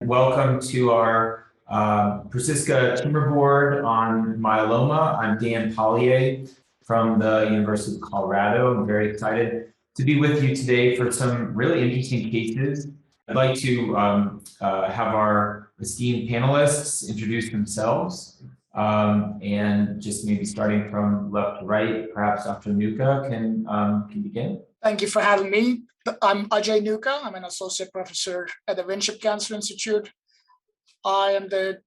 Welcome to our PrecisCa tumor board on myeloma. I'm Dan Pollier from the University of Colorado. I'm very excited to be with you today for some really interesting cases. I'd like to have our esteemed panelists introduce themselves, and just maybe starting from left to right, perhaps Dr. Nuka can begin. Thank you for having me. I'm Ajay Nuka. I'm an associate professor at the Winship Cancer Institute. I am the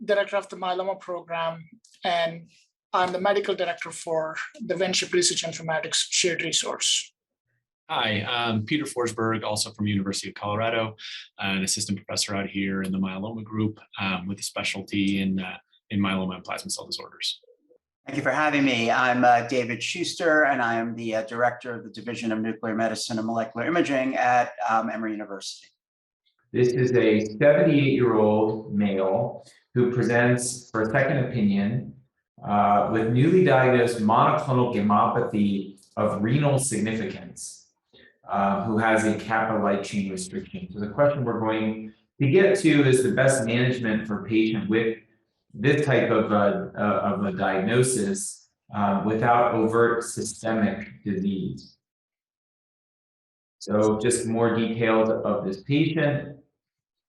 director of the myeloma program, and I'm the medical director for the Winship Research Informatics Shared Resource. Hi, I'm Peter Forsberg, also from University of Colorado, an assistant professor out here in the myeloma group with a specialty in myeloma and plasma cell disorders. Thank you for having me. I'm David Schuster, and I am the director of the Division of Nuclear Medicine and Molecular Imaging at Emory University. This is a 78-year-old male who presents for a second opinion with newly diagnosed monoclonal gammopathy of renal significance, who has a kappa light chain restriction. So the question we're going to get to is the best management for a patient with this type of a diagnosis without overt systemic disease. So just more details of this patient.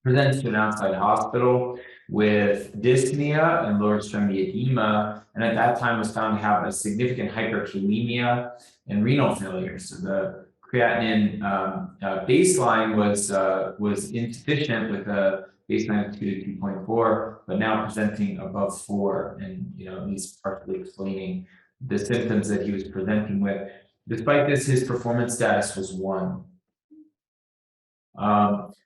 Presents to an outside hospital with dyspnea and lower extremity edema, and at that time was found to have a significant hyperkalemia and renal failure. So the creatinine baseline was insufficient with a baseline of 2 to 2.4, but now presenting above 4, and at least partially explaining the symptoms that he was presenting with. Despite this, his performance status was 1.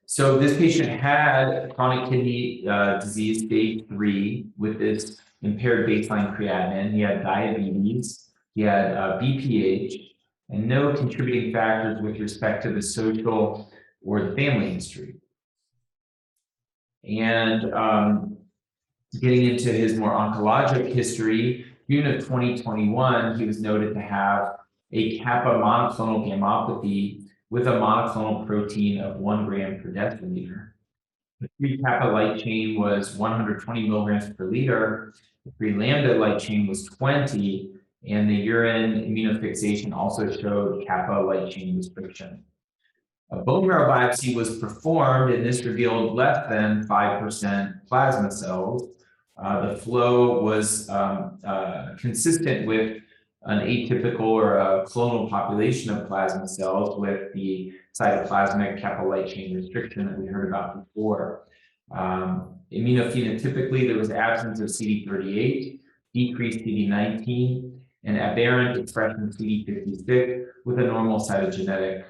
So this patient had chronic kidney disease stage 3 with this impaired baseline creatinine. He had diabetes, he had BPH, and no contributing factors with respect to the social or the family history. And getting into his more oncologic history, June of 2021, he was noted to have a kappa monoclonal gammopathy with a monoclonal protein of 1 gram per deciliter. The free kappa light chain was 120 milligrams per liter. The free lambda light chain was 20, and the urine immunofixation also showed kappa light chain restriction. A bone marrow biopsy was performed, and this revealed less than 5% plasma cells. The flow was consistent with an atypical or a clonal population of plasma cells with the cytoplasmic kappa light chain restriction that we heard about before. Immunophenotypically, there was absence of CD38, decreased CD19, and aberrant expression of CD56 with a normal cytogenetic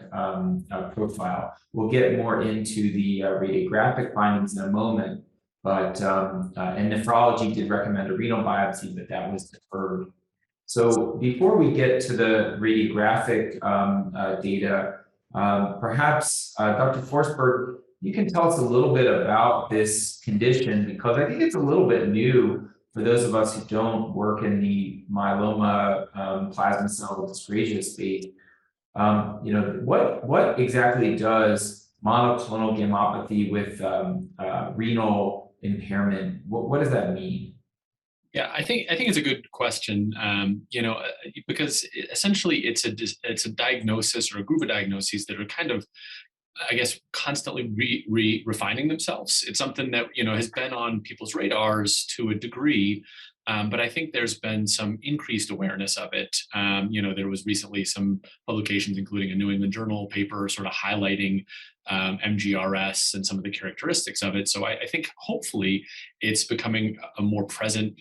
profile. We'll get more into the radiographic findings in a moment, but and nephrology did recommend a renal biopsy, but that was deferred. So before we get to the radiographic data, perhaps Dr. Forsberg, you can tell us a little bit about this condition, because I think it's a little bit new for those of us who don't work in the myeloma plasma cell dyscrasia space. What exactly does monoclonal gammopathy with renal impairment, what does that mean? Yeah, I think it's a good question. Because essentially it's a diagnosis or a group of diagnoses that are kind of, I guess, constantly refining themselves. It's something that has been on people's radars to a degree, but I think there's been some increased awareness of it. There was recently some publications, including a New England Journal paper, sort of highlighting MGRS and some of the characteristics of it. So I think hopefully it's becoming a more present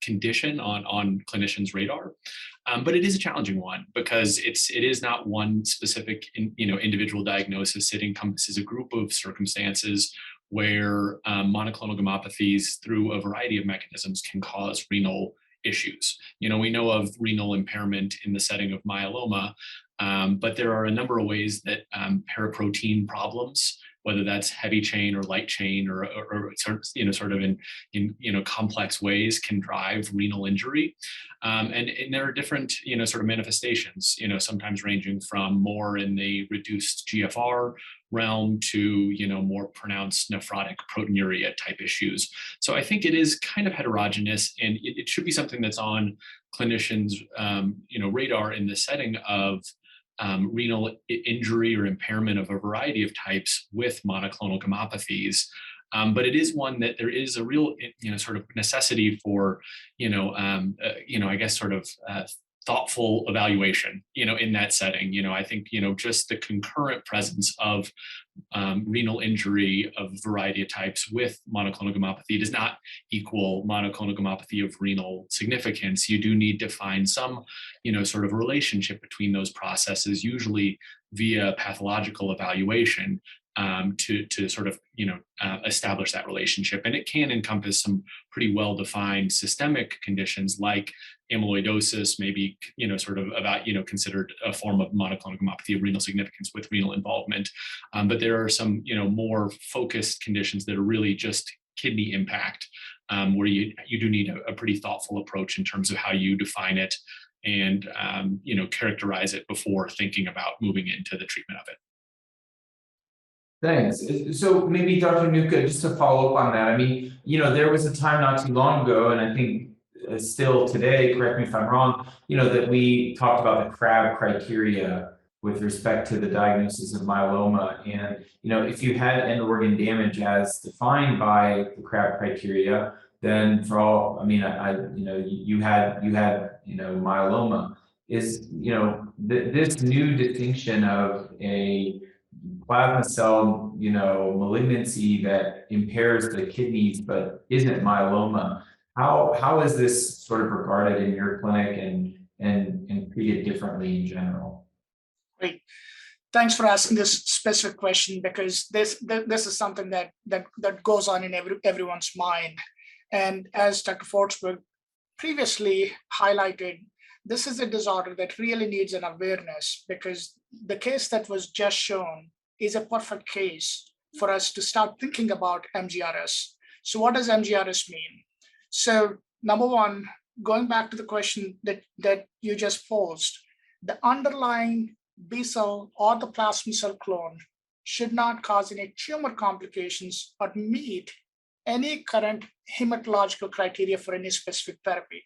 condition on clinicians' radar. But it is a challenging one, because it is not one specific individual diagnosis. It encompasses a group of circumstances where monoclonal gammopathies, through a variety of mechanisms, can cause renal issues. We know of renal impairment in the setting of myeloma, but there are a number of ways that paraprotein problems whether that's heavy chain or light chain or sort of in complex ways can drive renal injury. And there are different, sort of manifestations, sometimes ranging from more in the reduced GFR realm to, more pronounced nephrotic proteinuria type issues. So I think it is kind of heterogeneous, and it should be something that's on clinicians, radar in the setting of renal injury or impairment of a variety of types with monoclonal gammopathies. But it is one that there is a real, sort of necessity for, I guess sort of thoughtful evaluation, in that setting. I think, just the concurrent presence of renal injury of a variety of types with monoclonal gammopathy does not equal monoclonal gammopathy of renal significance. You do need to find some, sort of relationship between those processes, usually via pathological evaluation, to sort of, establish that relationship. And it can encompass some pretty well-defined systemic conditions like amyloidosis, maybe, sort of about, considered a form of monoclonal gammopathy of renal significance with renal involvement. But there are some, more focused conditions that are really just kidney impact, where you do need a pretty thoughtful approach in terms of how you define it and, characterize it before thinking about moving into the treatment of it. Thanks. So maybe Dr. Nuka, just to follow up on that, I mean, there was a time not too long ago, and I think still today, correct me if I'm wrong, that we talked about the CRAB criteria with respect to the diagnosis of myeloma. And, if you had end organ damage as defined by the CRAB criteria, then for all, I mean, you had myeloma. Is, this new distinction of a plasma cell, malignancy that impairs the kidneys but isn't myeloma. How is this sort of regarded in your clinic and treated differently in general? Great. Thanks for asking this specific question, because this is something that goes on in everyone's mind. And as Dr. Forsberg previously highlighted, this is a disorder that really needs an awareness, because the case that was just shown is a perfect case for us to start thinking about MGRS. So what does MGRS mean? So number one, going back to the question that you just posed, the underlying B cell or the plasma cell clone should not cause any tumor complications or meet any current hematological criteria for any specific therapy.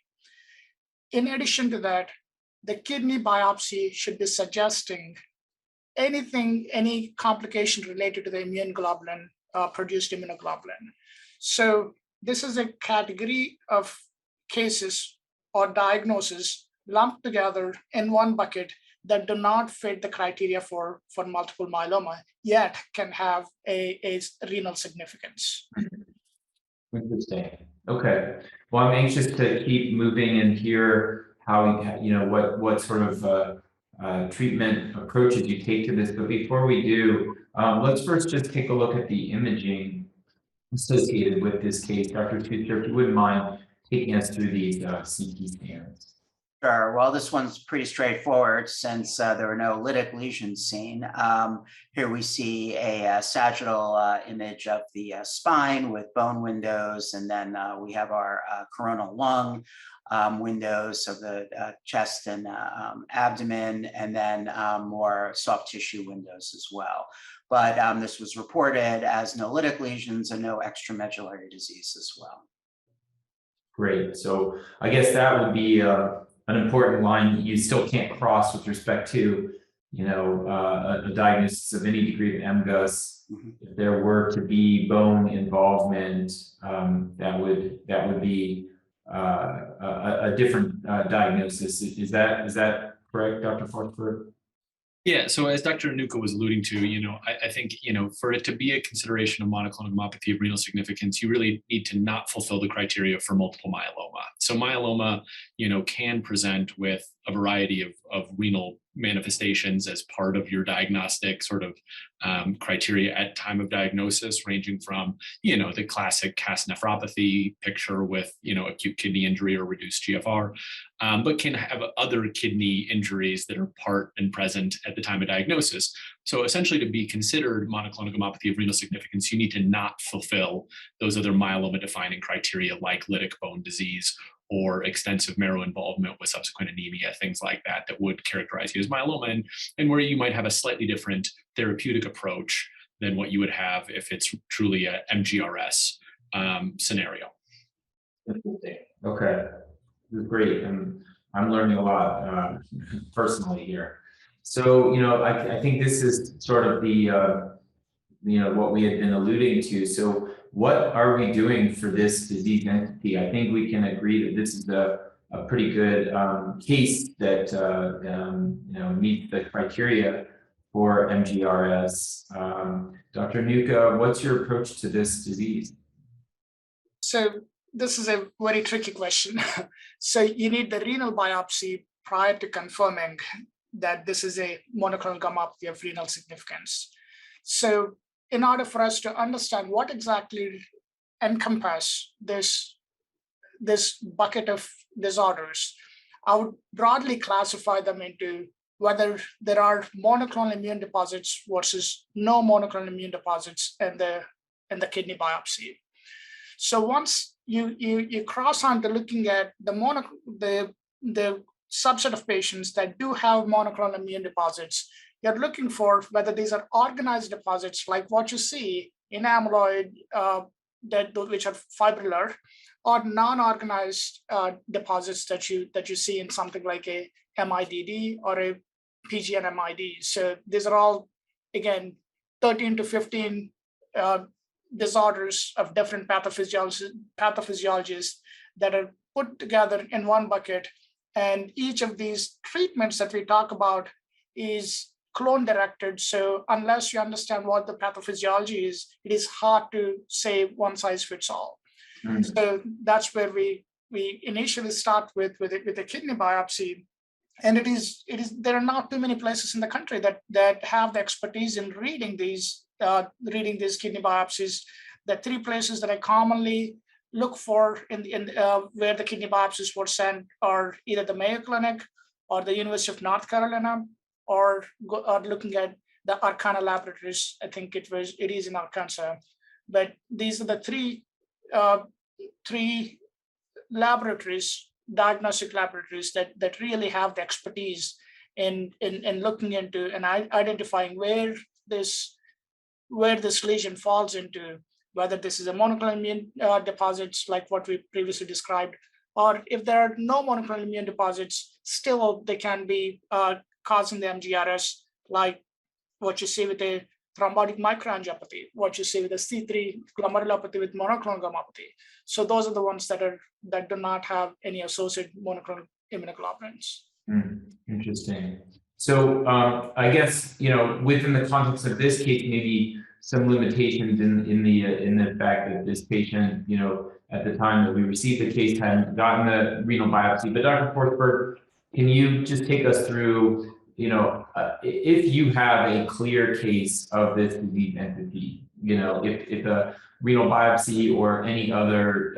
In addition to that, the kidney biopsy should be suggesting any complication related to the immune globulin, produced immunoglobulin. So this is a category of cases or diagnoses lumped together in one bucket that do not fit the criteria for multiple myeloma, yet can have a renal significance. Interesting. Okay. Well, I'm anxious to keep moving and hear how, what sort of treatment approaches you take to this. But before we do, let's first just take a look at the imaging associated with this case. Dr. Schuster, if you wouldn't mind taking us through these CT scans. Sure. Well, this one's pretty straightforward since there were no lytic lesions seen. Here we see a sagittal image of the spine with bone windows, and then we have our coronal lung windows of the chest and abdomen, and then more soft tissue windows as well. But this was reported as no lytic lesions and no extramedullary disease as well. Great. So I guess that would be an important line that you still can't cross with respect to, a diagnosis of any degree of MGUS. Mm-hmm. If there were to be bone involvement, that would be a different diagnosis. Is that correct, Dr. Forsberg? Yeah, so as Dr. Nuka was alluding to, I think, for it to be a consideration of monoclonal gammopathy of renal significance, you really need to not fulfill the criteria for multiple myeloma. So myeloma, can present with a variety of renal manifestations as part of your diagnostic sort of criteria at time of diagnosis, ranging from, the classic cast nephropathy picture with, acute kidney injury or reduced GFR, but can have other kidney injuries that are part and present at the time of diagnosis. So essentially, to be considered monoclonal gammopathy of renal significance, you need to not fulfill those other myeloma defining criteria like lytic bone disease or extensive marrow involvement with subsequent anemia, things like that, that would characterize you as myeloma, and where you might have a slightly different therapeutic approach than what you would have if it's truly a MGRS scenario. Okay, this is great, and I'm learning a lot personally here. So, I think this is sort of the, what we had been alluding to. So what are we doing for this disease entity? I think we can agree that this is a pretty good case that meets the criteria for MGRS. Dr. Nuka, what's your approach to this disease? So this is a very tricky question. So you need the renal biopsy prior to confirming that this is a monoclonal gammopathy of renal significance. So in order for us to understand what exactly encompass this bucket of disorders, I would broadly classify them into whether there are monoclonal immune deposits versus no monoclonal immune deposits in the kidney biopsy. So once you cross on to looking at the subset of patients that do have monoclonal immune deposits, you're looking for whether these are organized deposits like what you see in amyloid, which are fibrillar, or non-organized deposits that you see in something like a MIDD or a PGN-MID. So these are all, again, 13 to 15 disorders of different pathophysiologies that are put together in one bucket. And each of these treatments that we talk about is clone directed. So unless you understand what the pathophysiology is, it is hard to say one size fits all. Mm-hmm. So that's where we initially start with a kidney biopsy. And it is there are not too many places in the country that have the expertise in reading these kidney biopsies. The three places that I commonly look for in where the kidney biopsies were sent are either the Mayo Clinic or the University of North Carolina, or looking at the Arcana laboratories. I think it is in Arkansas. But these are the three laboratories, diagnostic laboratories that really have the expertise in looking into and identifying where this lesion falls into, whether this is a monoclonal immune deposits like what we previously described, or if there are no monoclonal immune deposits, still they can be causing the MGRS, like what you see with a thrombotic microangiopathy, what you see with a C3 glomerulopathy with monoclonal gammopathy. So those are the ones that do not have any associated monoclonal immunoglobulins. Interesting. So I guess within the context of this case, maybe some limitations in the fact that this patient, at the time that we received the case, hadn't gotten the renal biopsy. But Dr. Forsberg, can you just take us through, if you have a clear case of this disease entity, if a renal biopsy or any other,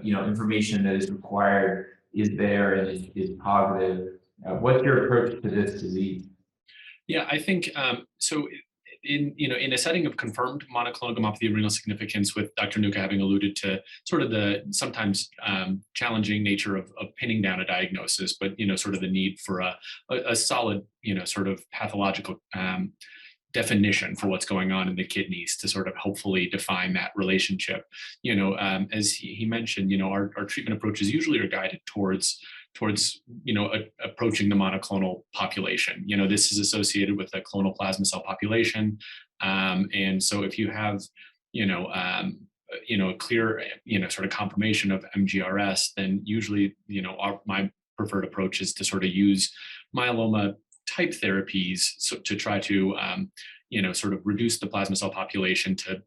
information that is required is there and is positive, what's your approach to this disease? Yeah, I think so. In a setting of confirmed monoclonal gammopathy of renal significance, with Dr. Nuka having alluded to sort of the sometimes challenging nature of pinning down a diagnosis, but sort of the need for a solid sort of pathological definition for what's going on in the kidneys to sort of hopefully define that relationship. As he mentioned, our treatment approaches usually are guided towards approaching the monoclonal population. This is associated with a clonal plasma cell population, and so if you have a clear sort of confirmation of MGRS, then usually my preferred approach is to sort of use myeloma type therapies to try to sort of reduce the plasma cell population to,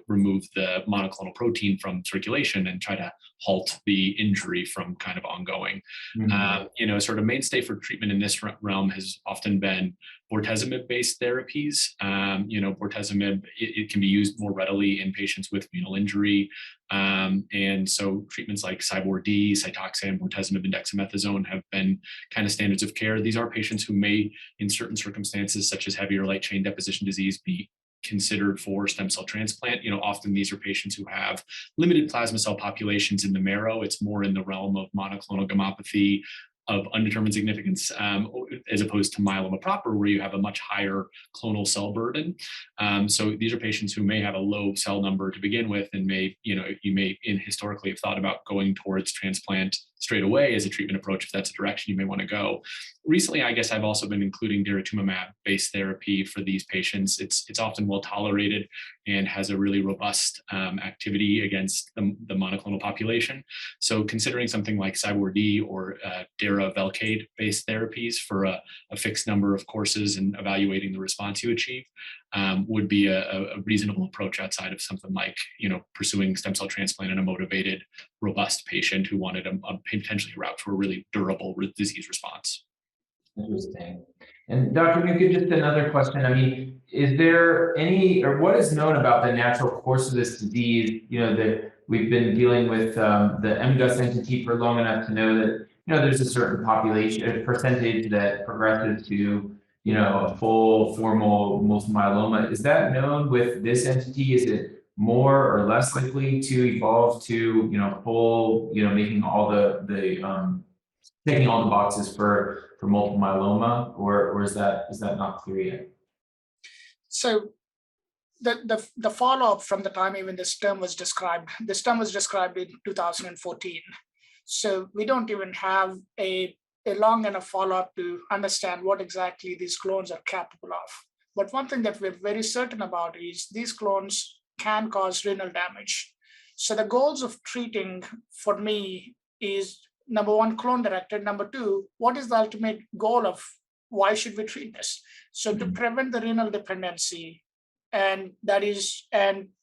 remove the monoclonal protein from circulation and try to halt the injury from kind of ongoing. Sort of mainstay for treatment in this realm has often been bortezomib-based therapies. Bortezomib, it can be used more readily in patients with renal injury. And so treatments like Cyborg-D, Cytoxan, bortezomib, and dexamethasone have been kind of standards of care. These are patients who may, in certain circumstances, such as heavy or light chain deposition disease, be considered for stem cell transplant. Often these are patients who have limited plasma cell populations in the marrow. It's more in the realm of monoclonal gammopathy of undetermined significance, as opposed to myeloma proper, where you have a much higher clonal cell burden. So these are patients who may have a low cell number to begin with, and you may historically have thought about going towards transplant straight away as a treatment approach if that's a direction you may want to go. Recently, I guess I've also been including daratumumab-based therapy for these patients. It's often well tolerated and has a really robust activity against the monoclonal population. So considering something like Cyborg-D or Velcade-based therapies for a fixed number of courses and evaluating the response you achieve would be a reasonable approach outside of something like, pursuing stem cell transplant in a motivated, robust patient who wanted a potentially a route to a really durable disease response. Interesting. And Dr. Nuka, just another question. I mean, is there any, or what is known about the natural course of this disease? That we've been dealing with the MGUS entity for long enough to know that, there's a certain population, a percentage that progresses to, a full formal multiple myeloma. Is that known with this entity? Is it more or less likely to evolve to, full, making all taking all the boxes for multiple myeloma, or is that not clear yet? So the follow-up from the time even this term was described in 2014. So we don't even have a long enough follow-up to understand what exactly these clones are capable of. But one thing that we're very certain about is these clones can cause renal damage. So the goals of treating for me is, number one, clone directed. Number two, what is the ultimate goal of why should we treat this? So to prevent the renal dependency, and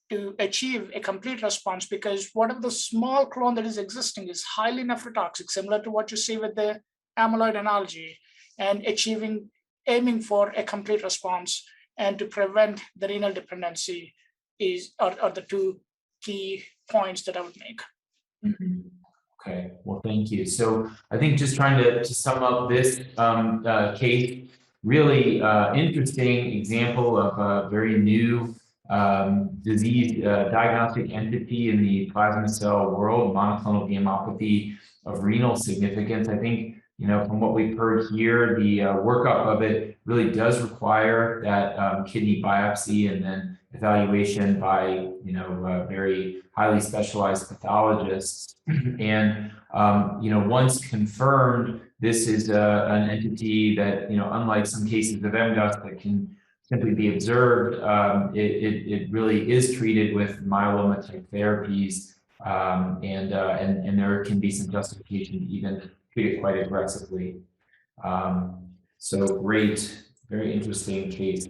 to achieve a complete response, because whatever the small clone that is existing is highly nephrotoxic, similar to what you see with the amyloid analogy, and aiming for a complete response and to prevent the renal dependency are the two key points that I would make. Okay, well, thank you. So I think just trying to sum up this case, really interesting example of a very new disease diagnostic entity in the plasma cell world, monoclonal gammopathy of renal significance. I think, from what we've heard here, the workup of it really does require that kidney biopsy and then evaluation by, very highly specialized pathologists. And, once confirmed, this is an entity that, unlike some cases of MGUS that can simply be observed, it really is treated with myeloma type therapies, and there can be some justification to even treat it quite aggressively. So great, very interesting case.